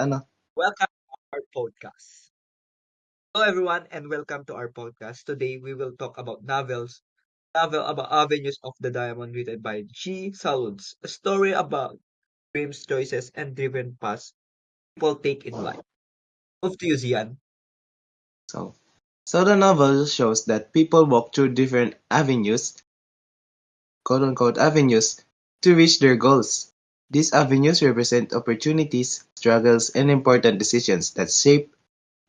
ano. Welcome to our podcast. Hello, everyone, and welcome to our podcast. Today, we will talk about novel about avenues of the diamond written by G. Saluds, a story about dreams, choices, and driven paths people take in life. Move to you, Zian. So, so the novel shows that people walk through different avenues, quote unquote avenues, to reach their goals. These avenues represent opportunities, struggles, and important decisions that shape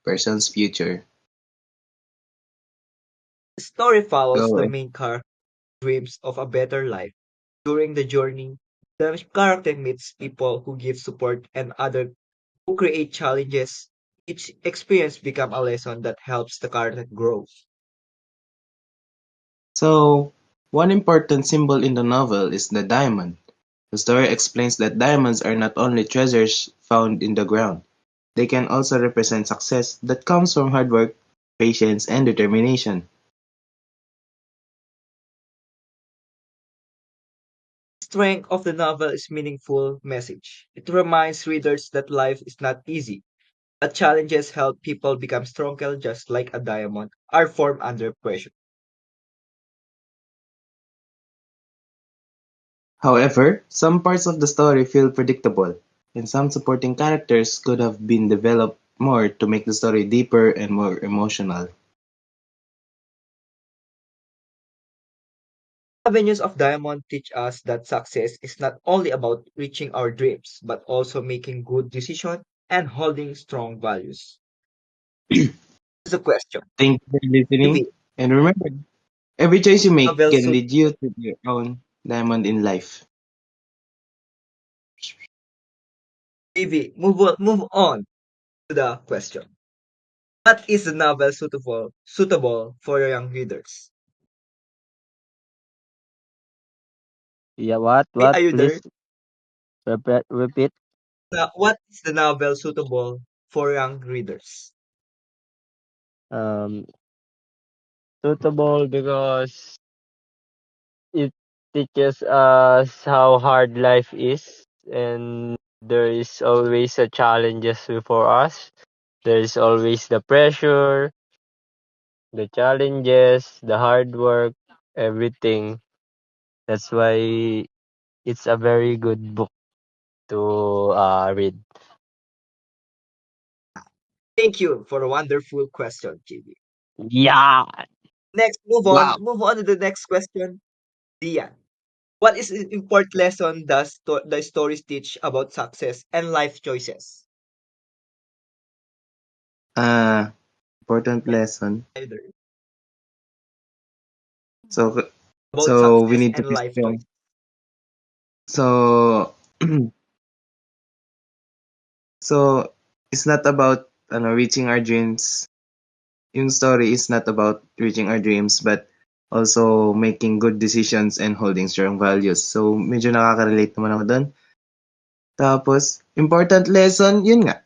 person's future. The story follows Go the ahead. main character's dreams of a better life. During the journey, the character meets people who give support and others who create challenges. Each experience becomes a lesson that helps the character grow. So, one important symbol in the novel is the diamond. The story explains that diamonds are not only treasures found in the ground, they can also represent success that comes from hard work, patience, and determination. Strength of the novel is meaningful message. It reminds readers that life is not easy, but challenges help people become stronger just like a diamond are formed under pressure. However, some parts of the story feel predictable, and some supporting characters could have been developed more to make the story deeper and more emotional. Avenues of Diamond teach us that success is not only about reaching our dreams, but also making good decisions and holding strong values. Here's a question. Thank you for listening, Ivy, and remember, every choice you make novel can suit lead you to your own diamond in life. Ivy, move on to the question. What is the novel suitable for young readers? Yeah, what? Hey, What? are you there? Please repeat. What is the novel suitable for young readers? Um, Suitable because it teaches us how hard life is, and there is always a challenges before us. There is always the pressure, the challenges, the hard work, everything. That's why it's a very good book to read. Thank you for a wonderful question, JB. Yeah. Next, move Wow. on. Move on to the next question. Dian. What is an important lesson does the stories teach about success and life choices? Uh, Important lesson. Either So, about so we success need to and be life choices. strong. So, so it's not about reaching our dreams. Yung story is not about reaching our dreams, but also making good decisions and holding strong values. So, medyo nakaka-relate naman ako dun. Tapos, important lesson, yun nga,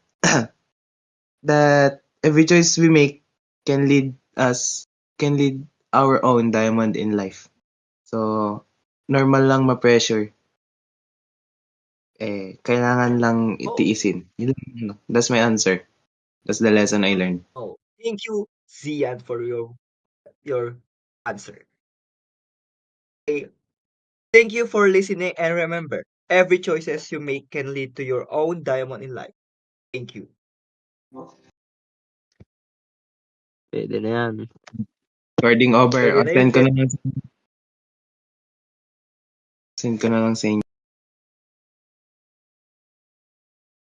that every choice we make can lead us, can lead our own diamond in life. So, normal lang ma-pressure. Kailangan lang Oh, itiisin. Yun lang, ano. That's my answer. That's the lesson I learned. oh. Thank you, Zian, for your answer. Okay. Thank you for listening and remember, every choices you make can lead to your own diamond in life. Thank you. Pwede na yan. Recording over. Pwede O, na yun, Jen. send ko na lang sa inyo.